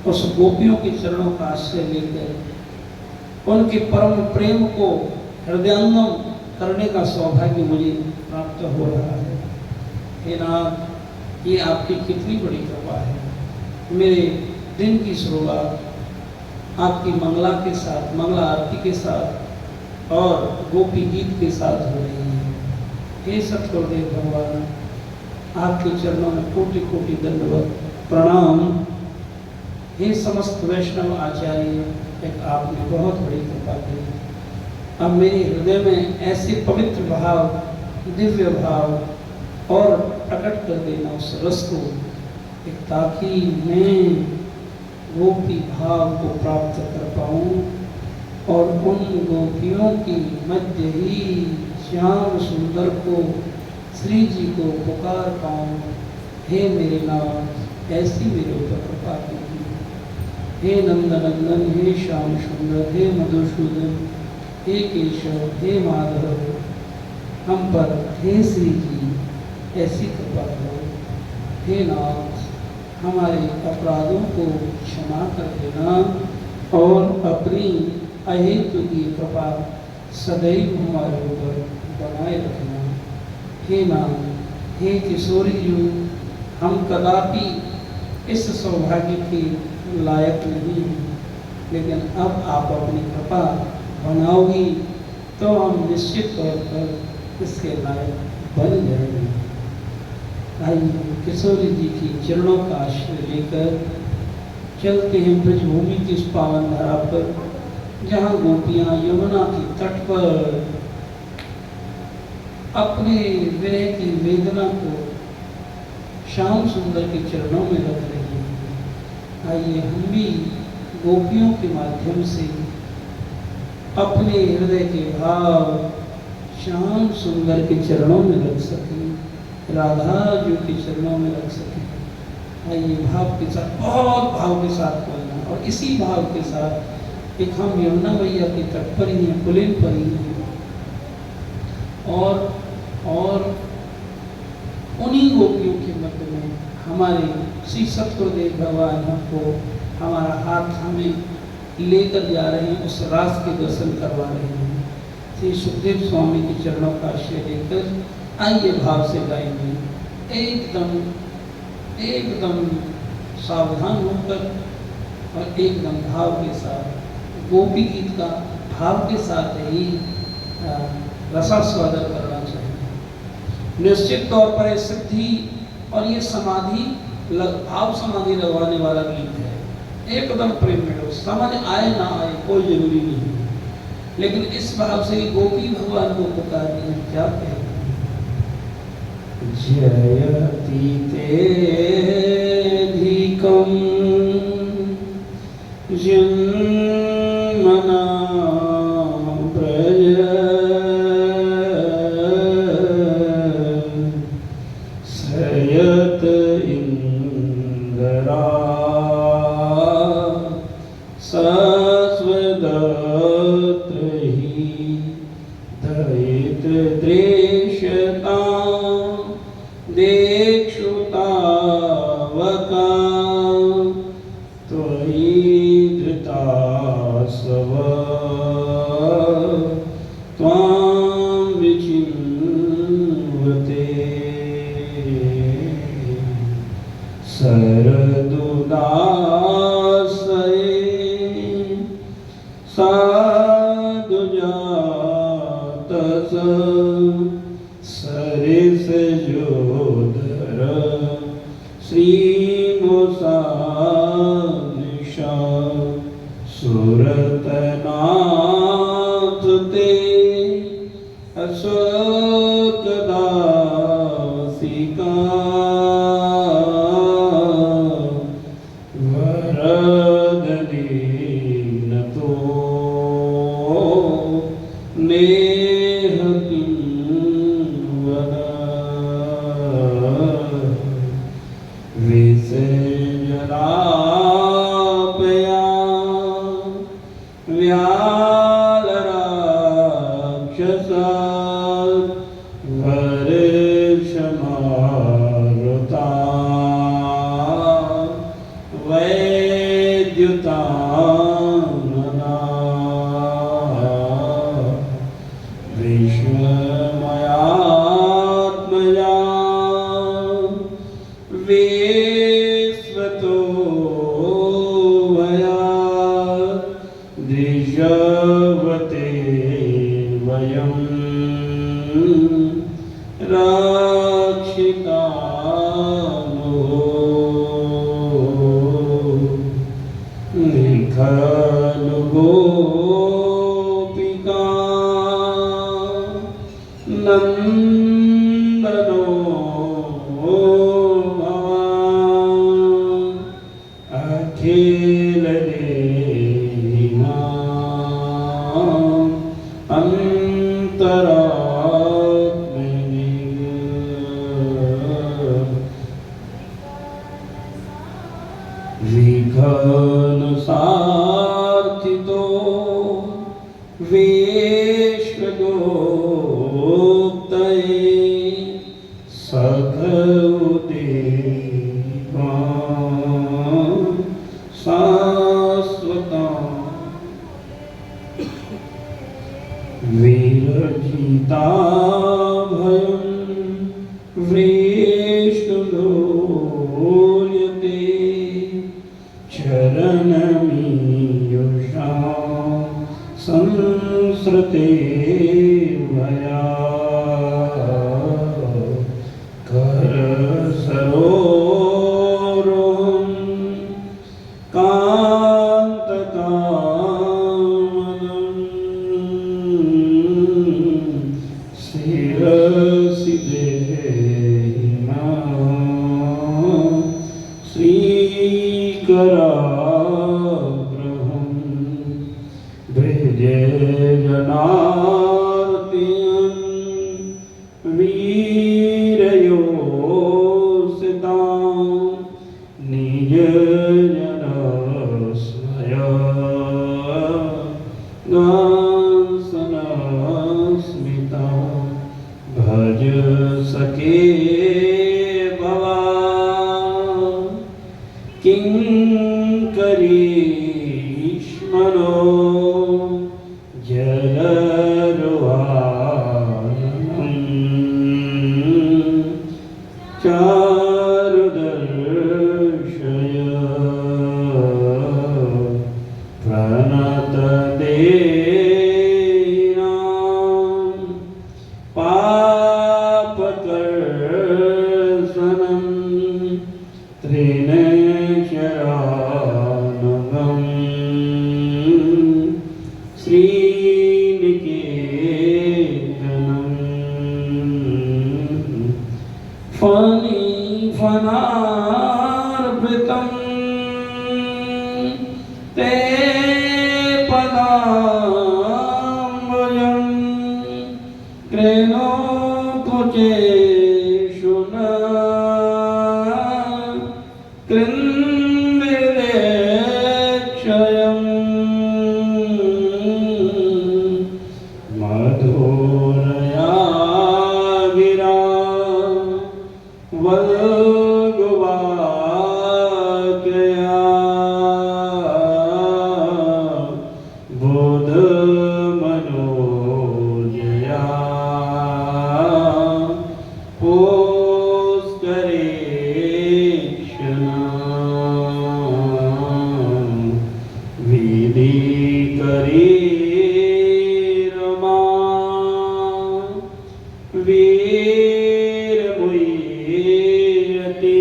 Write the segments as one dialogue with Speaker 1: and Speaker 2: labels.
Speaker 1: उस गोपियों के चरणों का आश्रय लेकर उनके परम प्रेम को हृदयंगम करने का सौभाग्य मुझे प्राप्त हो रहा है। हे नाथ, ये आपकी कितनी बड़ी कृपा है। मेरे दिन की शुरुआत आपकी मंगला के साथ, मंगला आरती के साथ और गोपी गीत के साथ हो रही है। हे सतगुरुदेव भगवान, आपके चरणों में कोटि कोटि दंडवत प्रणाम। हे समस्त वैष्णव आचार्य, एक आपने बहुत बड़ी कृपा की। अब मेरे हृदय में ऐसे पवित्र भाव, दिव्य भाव और प्रकट कर देना उस रस को, ताकि मैं गोपी भाव को प्राप्त कर पाऊँ और उन गोपियों की मध्य ही श्याम सुंदर को, श्री जी को पुकार पाऊँ। हे मेरे नाथ, ऐसी मेरे ऊपर कृपा कीजिए। हे नंदनंदन, हे श्याम सुंदर, हे मधुसूदन, हे केशव, हे माधव, हम पर हे श्री जी ऐसी कृपा करो। हे नाथ, हमारे अपराधों को क्षमा कर देना और अपनी अहेतु की कृपा सदैव हमारे ऊपर बनाए रखना। हे नाथ, हे किशोरी जी, हम कदापि इस सौभाग्य के लायक नहीं हैं, लेकिन अब आप अपनी कृपा बनाओगी तो हम निश्चित तौर पर इसके लायक बन जाएंगे। आइए किशोरी जी की चरणों का आश्रय लेकर चलते हैं ब्रजभूमि की इस पावन धरा पर, जहाँ गोपियाँ यमुना के तट पर अपने विरह की वेदना को श्याम सुंदर के चरणों में रख रही हैं। आइए हम भी गोपियों के माध्यम से अपने हृदय के भाव श्याम सुंदर के चरणों में रख सकें, राधा जी के चरणों में रख सकें। आइए भाव के साथ, बहुत भाव के साथ बोलना, और इसी भाव के साथ एक हम यमुना मैया के तट पर ही हैं, पुलिन पर ही हैं, और उन्हीं गोपियों के मध्य में हमारे श्री सतगुरुदेव भगवान हमको हमारा हाथ हमें लेकर जा रहे हैं, उस रास के दर्शन करवा रहे हैं। श्री सुखदेव स्वामी के चरणों का आश्रय लेकर आइए भाव से गाएंगे, एकदम सावधान होकर और एकदम भाव के साथ। गोपी गीत का भाव के साथ ही रसास्वादन करना चाहिए। निश्चित तौर पर सिद्धि और ये समाधि, भाव समाधि लगवाने वाला गीत है। एकदम प्रेम में हो, समझ आए ना आए कोई जरूरी नहीं, लेकिन इस भाव से गोपी भगवान को पुकारते हैं। क्या कहते हैं? जयति तेधिकं जन्मना व्रज सयत इंद्रा सस्वदत्रहि दयित दृश्यता देक्षुतावका त्वयि धृतासव त्वां विचिन्वते सरदुदासये साधुजातस सरिसजोदर श्रीमोषानिशा सुरतनाथ ते अशोकदासिका वरददीनतो नेह किंवद विसर्जनापया व्यालराक्षसा वर्षमारुता वै विश्वतो वया दृश्यवते वयं रक्षितानो खलु गोपिका नन्दनो भवान् अखिल देहिनां अन्तरात्मनि विघ्न सार्थितो विश्वगोप्तये सखौदेवा शाश्वता विरजिता भयं विष्णुलोल्यते चरणमीयुषा संसृते भया करसरोरुहं कान्तकामदं शिरसि देहिनां श्रीकराग्रहं भजे जनार्तिं वीरयोषितां निजजनस्मया गांसनस्मिता भज सखे भवान् किङ्करीष्मनो जलरुवाननं चारुदर्शय प्रणतदेनां पापकर्षणं त्रिनेशरानगं श्रीनिकेतनं फनार्पितं ते पदाम्बुजं कृणोतुचेषु न कृन्दिरेक्षयम् मधुरया गिरा वल्गुवाक्यया बोधमनोजया पोस्करेक्षणा विधिकरी रमा वीरमुयति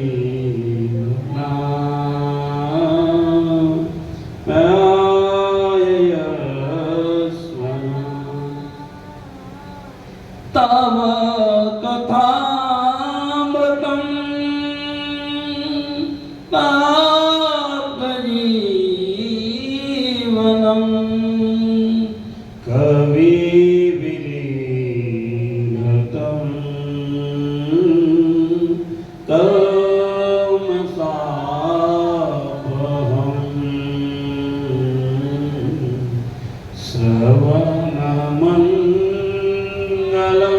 Speaker 1: रणरसीना माययस्वना तव कथामृतं ताप्तजीवनं कविविरीघृतं कल्मषापहम् श्रवणमङ्गलं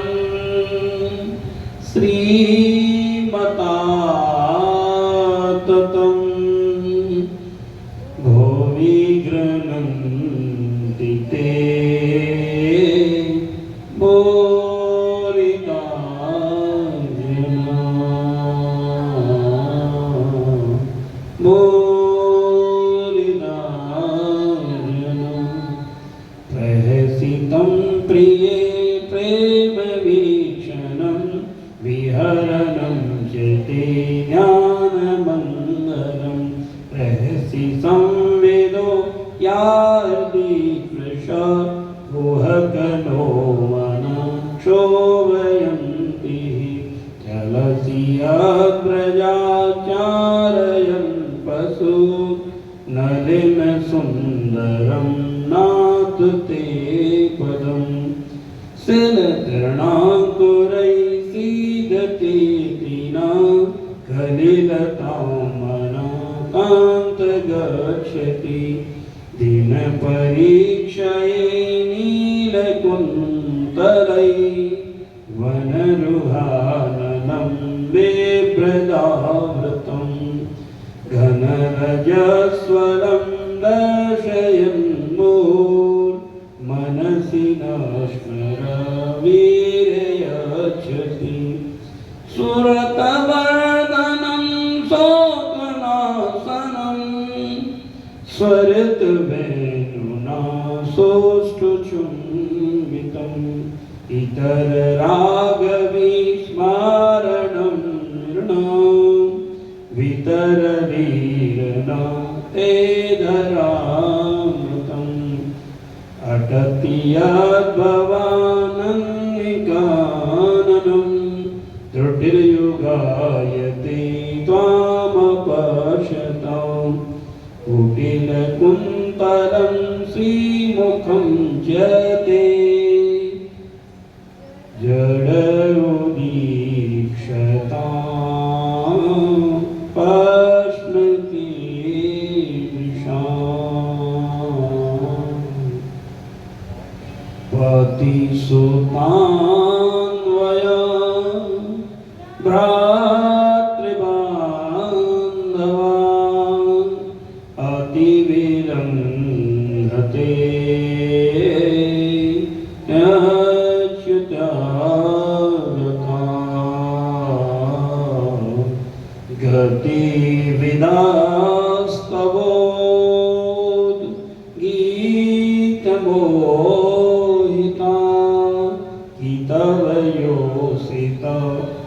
Speaker 1: श्रीमताततं भुवि गृह्णन्ति ते पूरिता प्रहसितं प्रिये प्रेमवीक्षणं विहरणं चेते ज्ञानमङ्गलं रहसि संवेदो यादीकृशा गुहकनो मना क्षोभयन्ति चलसि अग्रजाचारयन् पशु नलिन सुन्दरं नाथ ते पदं सिलतृणाकुरै सीदति तीना कलिलतां मना कान्त गच्छति दिनपरीक्षये नीलकुन्तलै वनरुहाननं बिभ्रदावृतं घनरजस्वलं दर्शयन् मनसि नश्मरवीर्यच्छति सुरतवर्धनं शोकनाशनं स्वरितवेणुना सोष्ठुचुम्बितम् इतररागविस्मारणं नृणां वितरवीरना ते धरामृतम् अटति यद्भवानन्निकाननं त्रुटिर्युगायते त्वामपश्यतां कुटिलकुन्तलं श्रीमुखं च ते जडोदीक्षतां पश्यति पतिसुतान्वया भ्रातृबान्धवा अतिविरङ्घते अच्युतागता गतिविदास्तवोद् गीतमो तव योषिता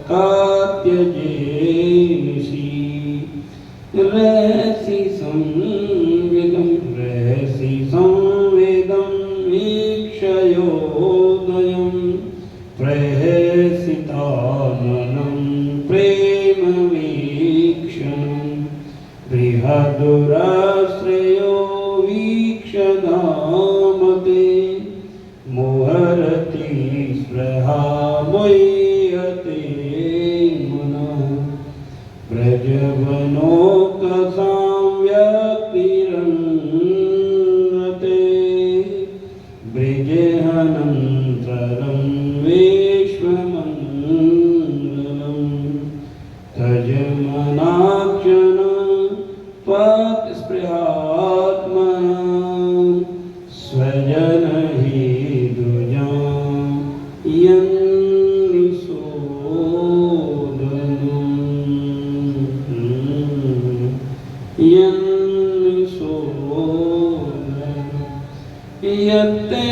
Speaker 1: कात्यजेनिषि रहसि संवेदं वीक्षयोदयं प्रहसिताननं प्रेमवीक्षणं बृहदुराश्रयो वीक्षणामते मोहरति स्पृहा मुह्यते मनः व्रजवनोकसां व्यक्तिरङ्गते ब्रिजेहनन्तरं विश्वमङ्गलं तजमनाक्षण त्वत्स्पृहात्मना स्वजन यत्ते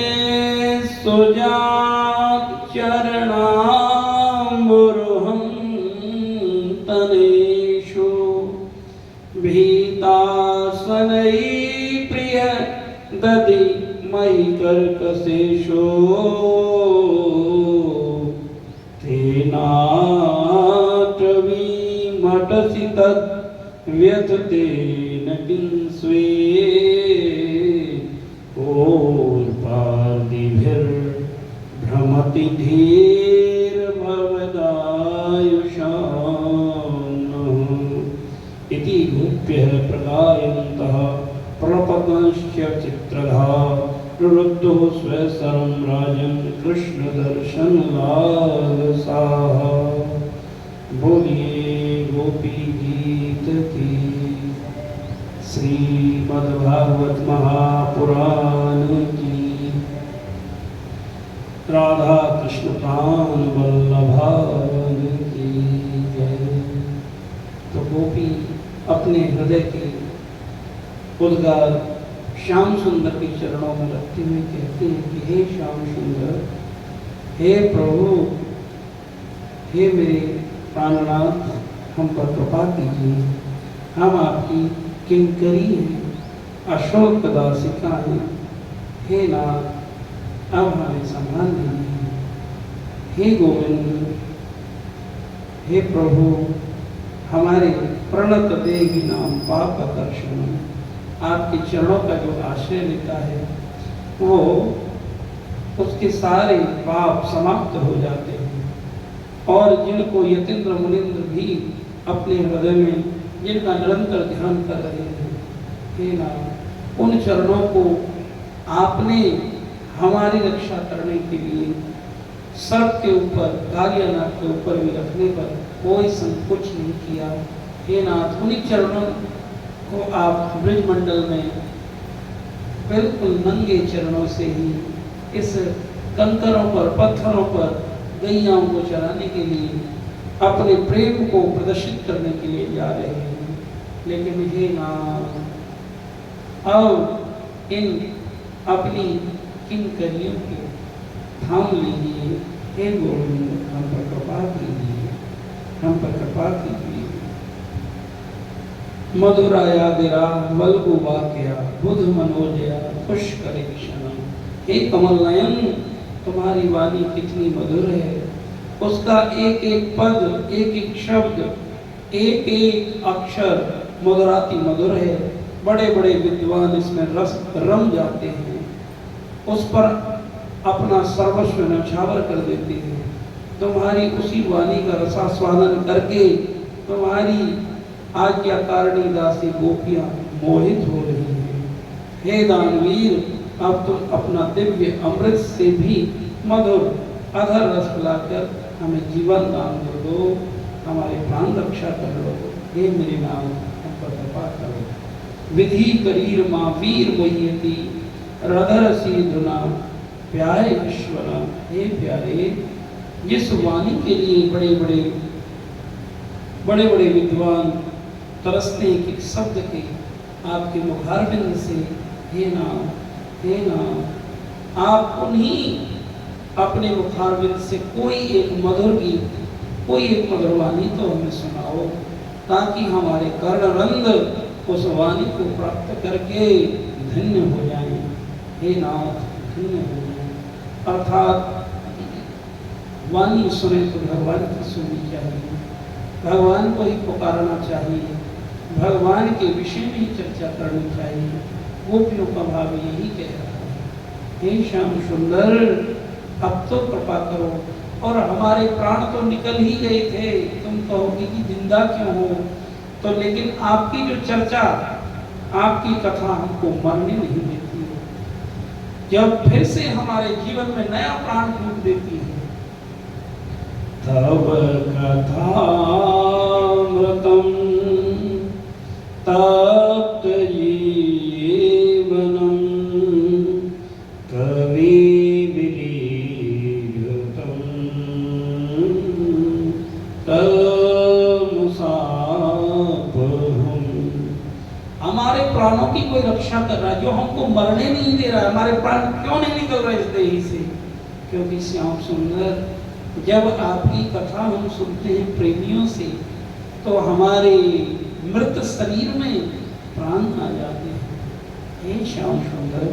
Speaker 1: सुजात चरणाम्बुरुहं तनेषु भीतासनै प्रिय ददि मयि कर्कशेषु तेनाटवीमटसि तद् व्यथतेन किंस्वे ओर्पादिभिर्भ्रमति धीर्भवदायुषाम् इति गोप्यः प्रगायन्तः प्रपतंश्च चित्रधा प्रवृद्धो स्वसरं राजन् कृष्णदर्शनलालसाः बोलिए गोपी गीत की। श्रीमद्भागवत महापुराण की राधा कृष्ण प्राण वल्लभा की जय। तो गोपी अपने हृदय के उद्गार श्याम सुंदर के चरणों में रखते हुए कहते हैं कि हे श्याम सुंदर, हे प्रभु, हे मेरे प्राणनाथ, हम पर कृपा कीजिए। हम आपकी किंकरी हैं, अशोक दासिका हैं। हे नाथ, अब हमें संभाल लीजिए। हे गोविंद, हे प्रभु, हमारे प्रणत देहि नाम पाप कर्षण, आपके चरणों का जो आश्रय लेता है वो उसके सारे पाप समाप्त हो जाते हैं। और जिनको यतीन्द्र मुनीन्द्र भी अपने हृदय में जिनका निरंतर ध्यान कर रहे हैं, हे नाथ, उन चरणों को आपने हमारी रक्षा करने के लिए सर्प के ऊपर, कालियानाग के ऊपर भी रखने पर कोई संकोच नहीं किया। हे नाथ, उन्हीं चरणों को आप ब्रजमंडल में बिल्कुल नंगे चरणों से ही इस कंकरों पर, पत्थरों पर गैयाओं को चराने के लिए, अपने प्रेम को प्रदर्शित करने के लिए जा रहे हैं। लेकिन हे नाथ, अब इन अपनी किंकरियों के थाम लीजिए। हे गोविंद, हम पर कृपा कीजिए, हम पर कृपा कीजिए। मधुरायादिरा वल्गु वाक्या बुध मनोजया पुष्करे क्षण। हे कमल नयन, तुम्हारी वाणी कितनी मधुर है। उसका एक एक पद, एक एक शब्द, एक एक अक्षर मधुराति मधुर है। बड़े बड़े विद्वान इसमें रस रम जाते हैं, उस पर अपना सर्वस्व न्यौछावर कर देते हैं। तुम्हारी उसी वाणी का रसास्वादन करके तुम्हारी आज्ञाकारिणी दासी गोपियां मोहित हो रही हैं। हे दानवीर, अब तुम अपना दिव्य अमृत से भी मधुर अधर रस पिलाकर हमें जीवन दान कर दो, हमारे प्राण रक्षा कर लो। हे मेरे नाम, हम पर कृपा करो। विधि करीर माँ वीर मोहियती रधर सी धुना प्यारे ईश्वरा। हे प्यारे, जिस वाणी के लिए बड़े बड़े विद्वान तरसते हैं कि शब्द के आपके मुखारबिंद से, हे नाम, हे नाम, आप उन्हीं अपने मुखारबिंद से कोई एक मधुर गीत, कोई एक मधुर वाणी तो हमें सुनाओ, ताकि हमारे कर्णरंध उस वाणी को प्राप्त करके धन्य हो जाएं। हे नाथ, धन्य हो जाएं। अर्थात वाणी सुने तो भगवान की सुननी चाहिए, भगवान को ही पुकारना चाहिए, भगवान के विषय में ही चर्चा करनी चाहिए। गोपियों का भाव यही कह रहा है। हे श्याम सुंदर, अब तो कृपा करो। और हमारे प्राण तो निकल ही गए थे, तुम कहोगे कि जिंदा क्यों हो, तो लेकिन आपकी जो चर्चा, आपकी कथा हमको मरने नहीं देती है, जब फिर से हमारे जीवन में नया प्राण फूंक देती है। तब कथामृतम तप्त जीवनम कवि विलीयतम तमुसापहम। हमारे प्राणों की कोई रक्षा कर रहा है, जो हमको मरने नहीं दे रहा है। हमारे प्राण क्यों नहीं निकल रहे इस देही से? क्योंकि श्याम सुंदर, जब आपकी कथा हम सुनते हैं प्रेमियों से, तो हमारे मृत शरीर में प्राण आ जाते हैं। हे श्याम सुंदर,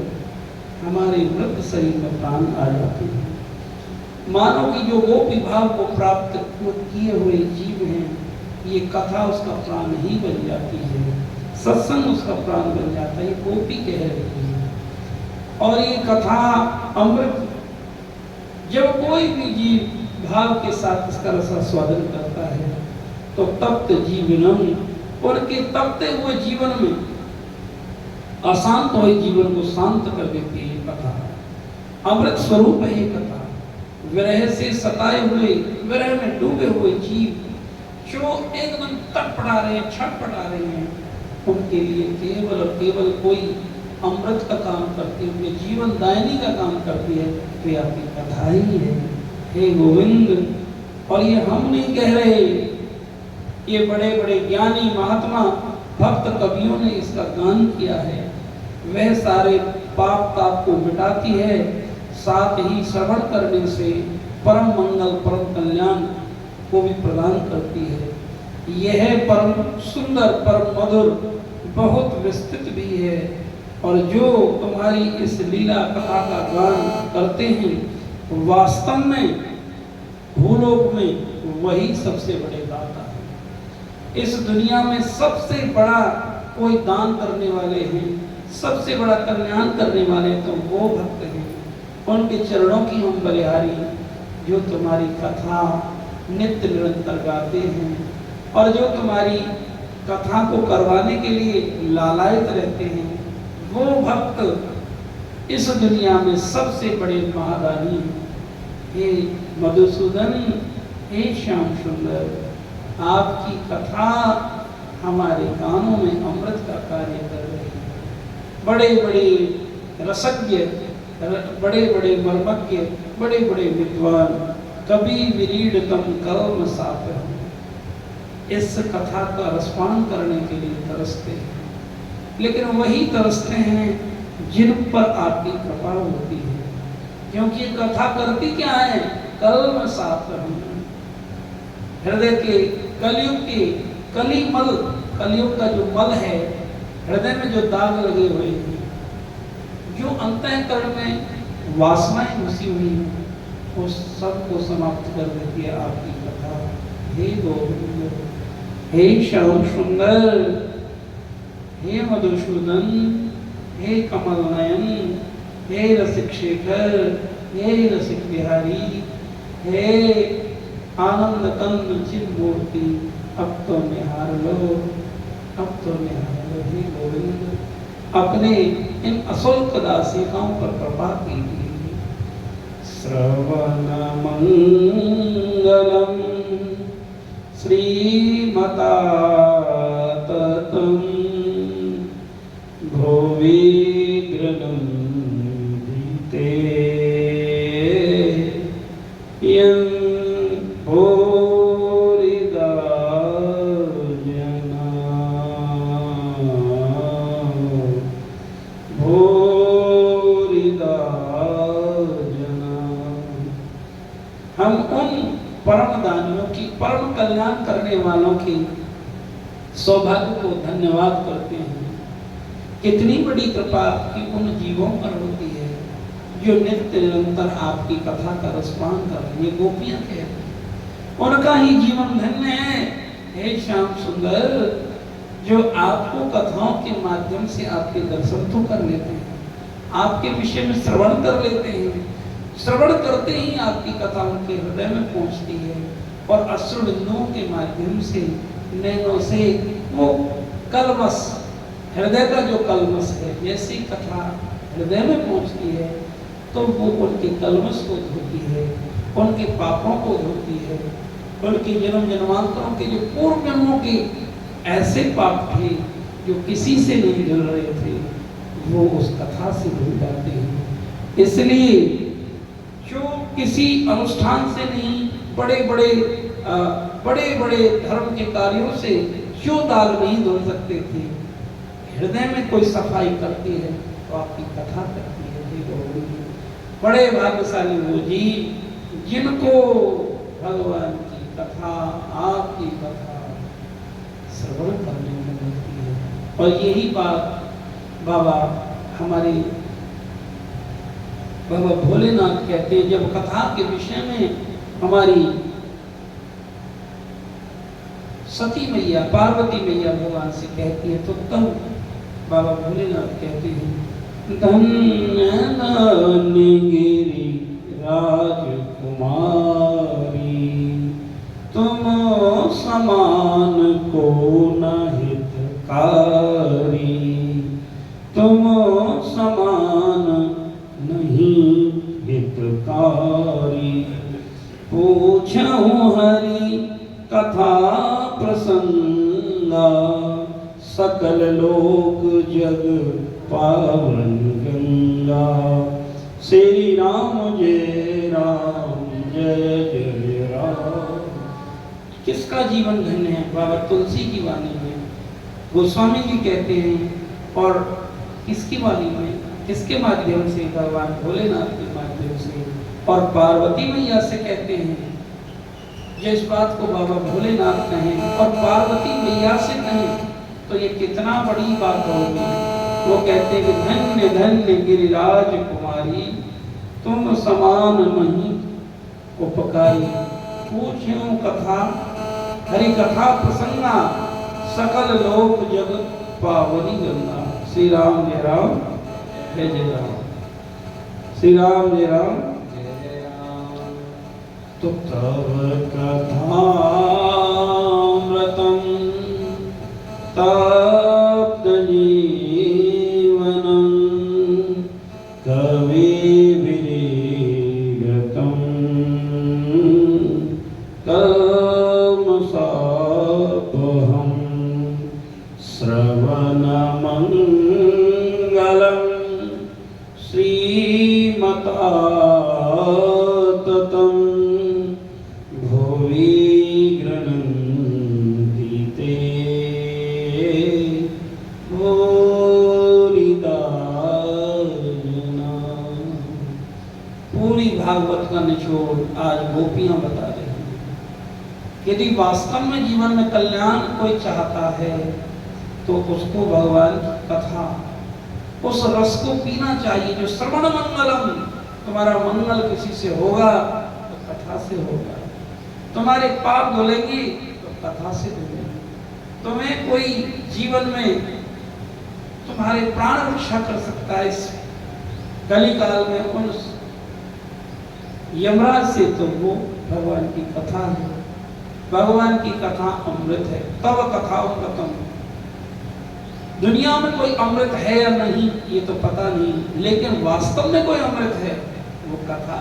Speaker 1: हमारे मृत शरीर में प्राण आ जाते हैं। मानो कि जो गोपी भाव को प्राप्त किए हुए जीव हैं, ये कथा उसका प्राण ही बन जाती है, सत्संग उसका प्राण बन जाता है। ये गोपी कह रही है। और ये कथा अमृत, जब कोई भी जीव भाव के साथ इसका रसास्वादन करता है, तो तप्त जीवनम, उनके तपते हुए जीवन में, अशांत हुए जीवन को शांत कर देती है कथा। अमृत स्वरूप है ये कथा। विरह से सताए हुए, विरह में डूबे हुए जीव जो एकदम तड़पड़ा रहे हैं, छटपटा रहे हैं, उनके लिए केवल और केवल कोई अमृत का काम करती है, अपने जीवन दायिनी का काम करती है, तो ये आपकी कथा ही है, हे गोविंद। और ये हम नहीं कह रहे, ये बड़े बड़े ज्ञानी महात्मा भक्त कवियों ने इसका गान किया है। वह सारे पाप ताप को मिटाती है, साथ ही श्रवण करने से परम मंगल परम कल्याण को भी प्रदान करती है। यह परम सुंदर परम मधुर बहुत विस्तृत भी है, और जो तुम्हारी इस लीला कथा का गान करते हैं वास्तव में भूलोक में वही सबसे बड़े दाता है। इस दुनिया में सबसे बड़ा कोई दान करने वाले हैं, सबसे बड़ा कल्याण करने वाले तो वो भक्त हैं। उनके चरणों की हम बलिहारी जो तुम्हारी कथा नित्य निरंतर गाते हैं, और जो तुम्हारी कथा को करवाने के लिए लालायित रहते हैं, वो भक्त इस दुनिया में सबसे बड़े महादानी। हे मधुसूदन, हे श्याम सुंदर, आपकी कथा हमारे कानों में अमृत का कार्य कर रही है। बड़े बड़े रसज्ञ, बड़े बड़े मर्मज्ञ, बड़े बड़े विद्वान कभी विरीडतम कलम साप इस कथा का रसपान करने के लिए तरसते हैं, लेकिन वही तरसते हैं जिन पर आपकी कृपा होती है। क्योंकि कथा करती क्या है? कलम साफ हृदय के कलयुग के कलिमल, कलयुग का जो मल है, हृदय में जो दाग लगे हुए हैं, जो अंतःकरण में वासनाएं घुसी हुई हैं, उस सब को समाप्त कर देती है आपकी कथा। हे गोविंद, हे श्याम सुंदर, हे मधुसूदन, हे कमल नयन, हे रसिक शेखर, हे रसिक बिहारी, हे आनंद कंद चिन्मूर्ति, अब तो निहार लो, अब तो निहार लो। हे गोविंद, अपने इन अशुल्क दासिकाओं पर कृपा कीजिए। श्रवण मंगलम श्रीमता ततम भुवि गृह्णन्ति यं भूरिदा जना भूरिदा जना। हम उन परम दानियों की, परम कल्याण करने वालों की सौभाग्य को धन्यवाद करते हैं। कितनी बड़ी कृपा की उन जीवों पर होती है जो नित्य निरंतर आपकी कथा का रसपान कर रहे हैं। गोपियां कहते हैं उनका ही जीवन धन्य है। हे श्याम सुंदर, जो आपको कथाओं के माध्यम से आपके दर्शन तो कर लेते हैं, आपके विषय में श्रवण कर लेते हैं, श्रवण करते ही आपकी कथा उनके हृदय में पहुंचती है, और अश्रु बिंदुओं के माध्यम से, नैनों से वो कलमस, हृदय का जो कलमस है, जैसी कथा हृदय में पहुंचती है तो वो उनके कलमस को धोती है, उनके पापों को धोती है, उनके जन्म जन्मांतरों के जो पूर्व जन्मों के ऐसे पाप थे जो किसी से नहीं धुल रहे थे, वो उस कथा से धुल जाते हैं। इसलिए जो किसी अनुष्ठान से नहीं, बड़े बड़े धर्म के कार्यों से जो दाग नहीं धुल सकते थे, हृदय में कोई सफाई करती है तो आपकी कथा करती है। बड़े भाग्यशाली वो जी जिनको भगवान की कथा, आपकी कथा श्रवण करने में मिलती है। और यही बात बाबा हमारे बाबा भोलेनाथ कहते हैं, जब कथा के विषय में हमारी सती मैया, पार्वती मैया भगवान से कहती है, तो तब बाबा भोलेनाथ कहते हैं, धन्य गिरि राजकुमारी, तुम समान को न हितकारी, तुम समान नहीं हितकारी। पूछूं हरि कथा प्रसंगा, सकल लोक जग पावन गंगा। श्री राम जय जय राम। किसका जीवन धन्य है? बाबा तुलसी की वाणी में, गोस्वामी जी कहते हैं। और किसकी वाणी में, किसके माध्यम से? भगवान भोलेनाथ के माध्यम से। और पार्वती मैया से कहते हैं। जिस बात को बाबा भोलेनाथ कहें और पार्वती मैया से कहें तो ये कितना बड़ी बात होगी। वो कहते कि धन्य धन्य गिरिराज कुमारी, तुम समान नहीं उपकारी। पूछ्यो कथा हरि कथा प्रसंगा, सकल लोक जगत पावनी गंगा। श्री राम जय राम जय जय राम। श्री राम जय राम जय राम। तो तव कथामृतं तप्त जीवनं कविभिरीगतं कल्मषापहं श्रवणमङ्गलं श्रीमताततं भुवि गृह्णन्ति ते भूरिदा जना। पूरी भागवत का निचोड़ आज गोपियां बता रही हैं। यदि वास्तव में जीवन में कल्याण कोई चाहता है तो उसको भगवान की कथा, उस रस को पीना चाहिए जो श्रवण मंगलम। तुम्हारा मंगल किसी से होगा तो कथा से होगा। तुम्हारे पाप धुलेंगे तो कथा से धुलेंगे। तुम्हें कोई जीवन में तुम्हारे प्राण रक्षा कर सकता है इस कलिकाल में उन यमराज से, तो वो भगवान की कथा है। भगवान की कथा अमृत है। तब कथा अमृतम। दुनिया में कोई अमृत है या नहीं ये तो पता नहीं, लेकिन वास्तव में कोई अमृत है वो कथा।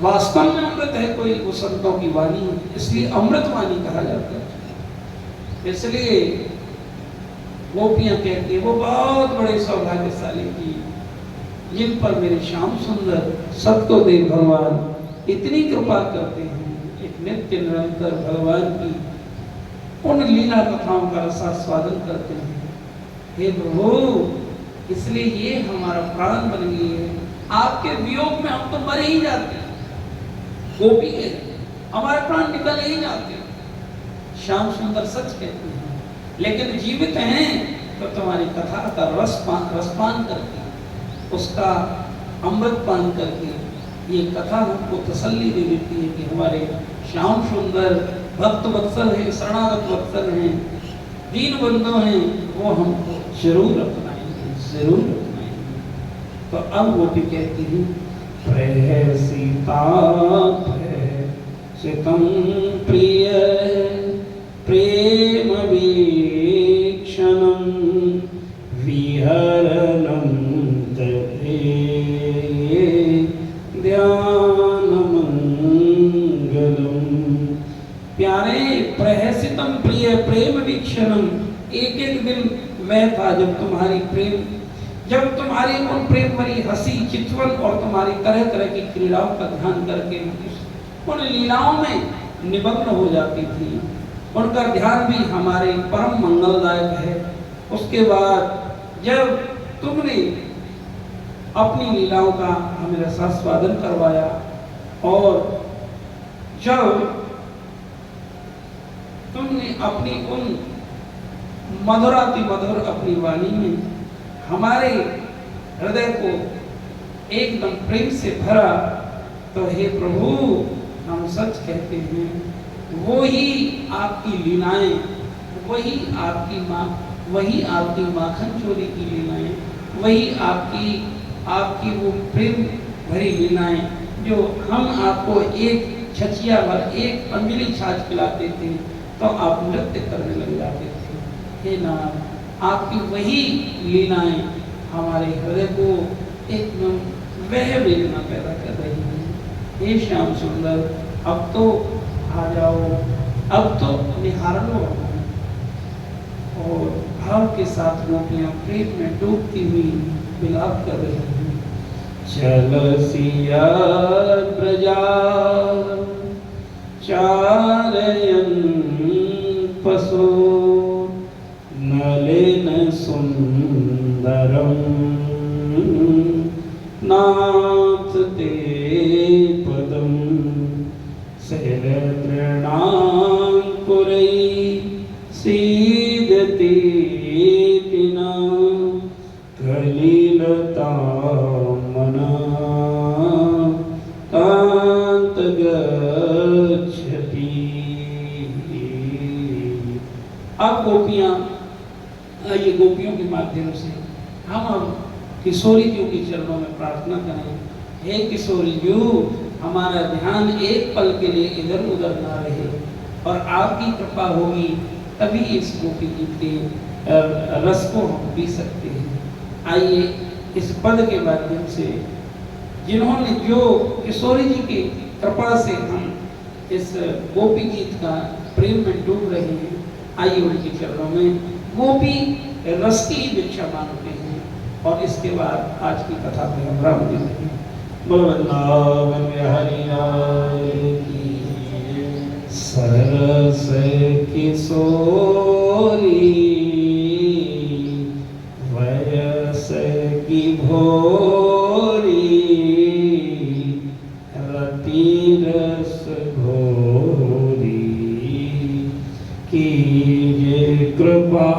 Speaker 1: वास्तव में अमृत है कोई, वो संतों की वाणी है, इसलिए अमृत वाणी कहा जाता है। इसलिए गोपियां कहती है वो बहुत बड़े सौभाग्यशाली थी जिन पर मेरे श्याम सुंदर सत्य देव भगवान इतनी कृपा करते हैं। एक नित्य निरंतर भगवान की उन लीला कथाओं का रसास्वादन करते हैं। हे प्रभु, इसलिए ये हमारा प्राण बन गई है। आपके वियोग में हम तो मर ही जाते हैं। गोपी है, हमारे प्राण निकल ही जाते हैं। श्याम सुंदर सच कहते हैं, लेकिन जीवित हैं तो तुम्हारी कथा का रसपान करके, उसका अमृत पान करके ये कथा हमको तसल्ली दे देती है कि हमारे श्याम सुंदर भक्त वत्सल है, शरणागत वत्सल हैं, दीन बंधु हैं, वो हमको जरूर अपनाएंगे, जरूर अपनाएंगे। तो अब वो भी कहती है प्रेयसीता प्रेयसितं प्रिय प्रेम वीक्षणं विहरणं तते ध्यानमंगलम। प्यारे प्रहसितम प्रिय प्रेम वीक्षणम। एक एक दिन मैं था जब तुम्हारी उन प्रेम भरी हंसी चितवन और तुम्हारी तरह तरह की क्रीड़ाओं का ध्यान करके उन लीलाओं में निमग्न हो जाती थी। उनका ध्यान भी हमारे परम मंगलदायक है। उसके बाद जब तुमने अपनी लीलाओं का हमें रसास्वादन करवाया और जब तुमने अपनी उन मधुराति मधुर अपनी वाणी में हमारे हृदय को एकदम प्रेम से भरा, तो हे प्रभु हम सच कहते हैं वो ही आपकी लीलाएं, वही आपकी माखन चोरी की लीलाएं, वही आपकी वो प्रेम भरी लीलाएं जो हम आपको एक छचिया भर एक अंजलि छाछ पिलाते थे तो आप नृत्य करने लग जाते थे। हे नाम, आपकी वही लीलाएं हमारे हृदय को एकदम वह वेदना पैदा कर रही है। हे श्याम सुंदर, अब तो आ जाओ, अब तो निहार लो, और भाव के साथ गोपियां प्रेम में डूबती हुई विलाप कर रही हैं। चल सिया प्रजा चारयन पशु नलिन सुंदरम नाथ ते पदम शैलतृणांकुरै सीदते तिना कलिलता मना कांत गच्छति। अब गोपियां, ये गोपियों के माध्यम से हम अब किशोरी जी के चरणों में प्रार्थना करें, हे किशोरी जी, हमारा ध्यान एक पल के लिए इधर उधर ना रहे और आपकी कृपा होगी तभी इस गोपी गीत के रस को हम पी सकते हैं। आइए इस पद के माध्यम से जिन्होंने जो किशोरी जी की कृपा से हम इस गोपी गीत का प्रेम में डूब रहे हैं, आइए उनके चरणों में गोपी रस की भिक्षा मांगते हैं और इसके बाद आज की कथा में हम राम जी की वृंदावन बिहारी लाल की सरस किशोरी वयस की भोरी रति रस घोरी कीजिए कृपा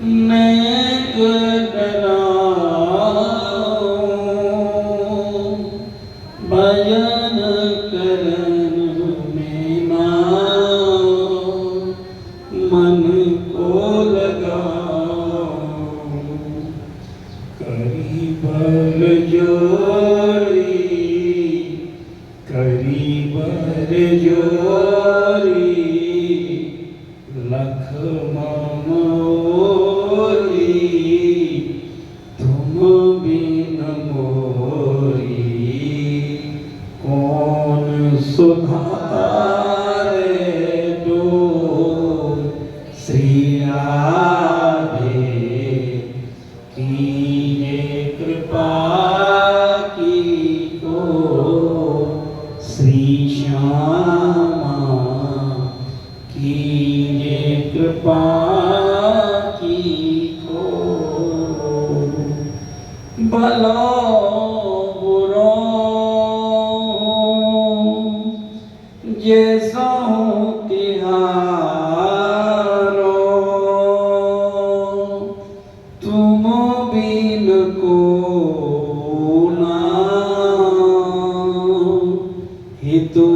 Speaker 1: नेक डराओ, भजन करन में नाओ, मन को लगाओ। करी बर जोरी, करी बर जोरी, लख मोरी, तुम बिन मोरी, कौन सुधारे दो। श्री राधे कीजे कृपा की को, श्री श्यामा कीजे कृपा की को। भलो बुरो जैसा हूँ तिहारो, तुम बिन को ना हितो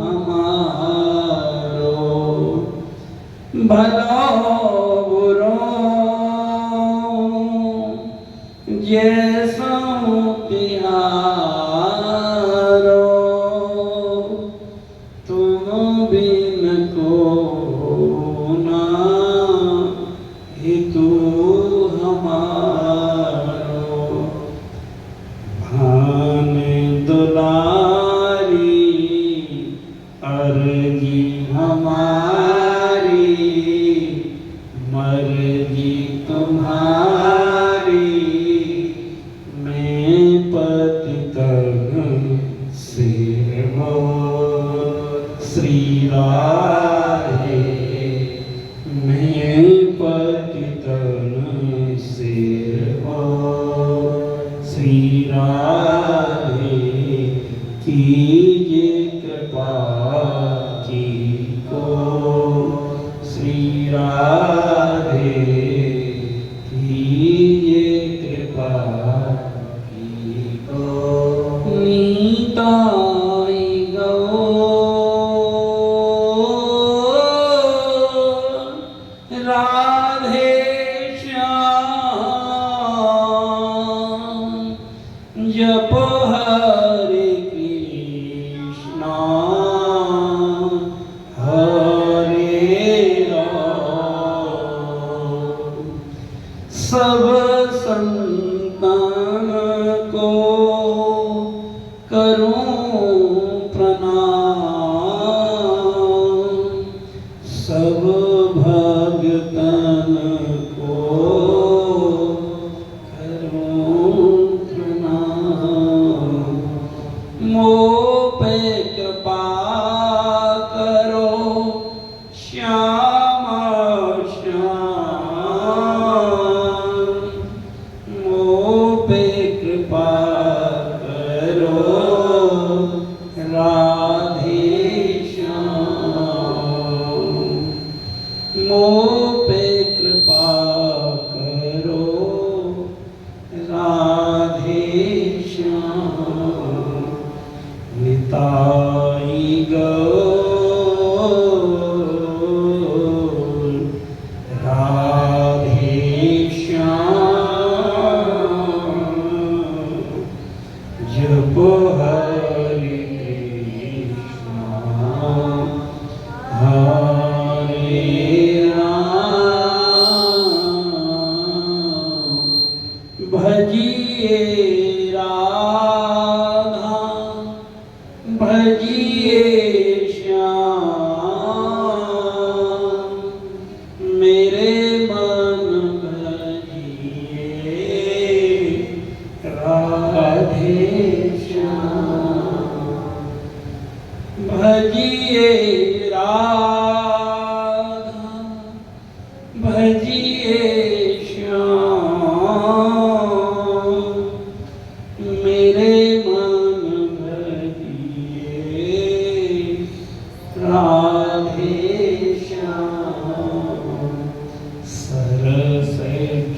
Speaker 1: हमारो। भलो बुरो जैसा हूँ तिहारो, तुम बिन को ना हितो हमारो। भान दुलारी अर्जी हमारी, मर्जी तुम्हारी, मैं पतितन सिर मोर। श्री राधे मैं पतितन सिर मोर। श्री राधे कीजे कृपा की को। श्री राधे कीजे कृपा की को। नीताई गौर राधे श्याम, जप हरे कृष्णा हरे राम। सब संतान को करूं प्रणाम, सब भगतन को करूं प्रणाम। मोह पे कृपा करो श्यामा श्याम, मोह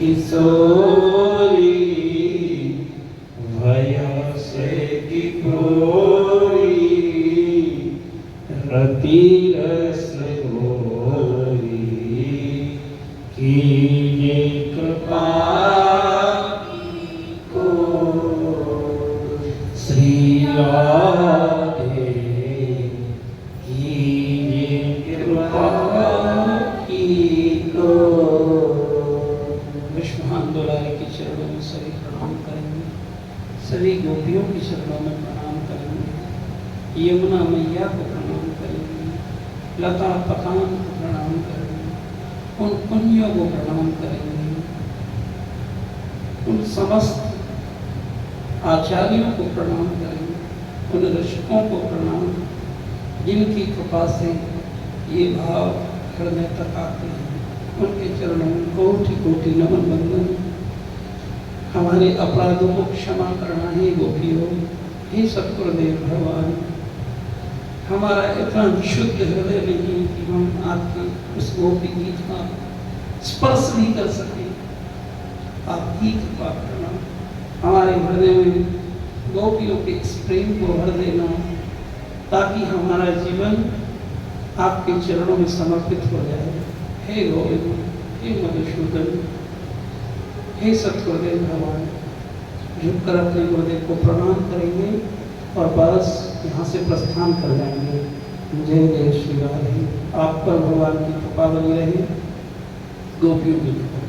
Speaker 1: किशोरी भया से की गोरी रति रस गोरी कीजिए कृपा को श्री राधे कीजिए कृपा की को। विश्वहान दुलारे के चरणों में सभी प्रणाम करेंगे, सभी गोपियों के चरणों में प्रणाम करेंगे, यमुना मैया को प्रणाम करेंगे, लता पकान को प्रणाम करेंगे, उन पुण्यों को प्रणाम करेंगे, उन समस्त आचार्यों को प्रणाम करेंगे, उन ऋषिकों को प्रणाम जिनकी कृपा से ये भाव हृदय तक आते हैं। उनके चरणों में कोटि कोटि नमन बंदन। हमारे अपराधों को क्षमा करना है गोपियों, हे सतगुरुदेव भगवान। हमारा इतना विशुद्ध हृदय नहीं कि हम आपकी उस गोपी गीत का स्पर्श नहीं कर सके। आप ही कृपा करना, हमारे हृदय में गोपियों के इस प्रेम को भर देना, ताकि हमारा जीवन आपके चरणों में समर्पित हो जाए। हे गोविंद, हे मधुसूदन, हे सतगुरुदेव भगवान। झुककर अपने गुरुदेव को प्रणाम करेंगे और बस यहाँ से प्रस्थान कर जाएंगे। जय जय श्री राधे। आप पर भगवान की कृपा बनी रहे, गोपियों की कृपा।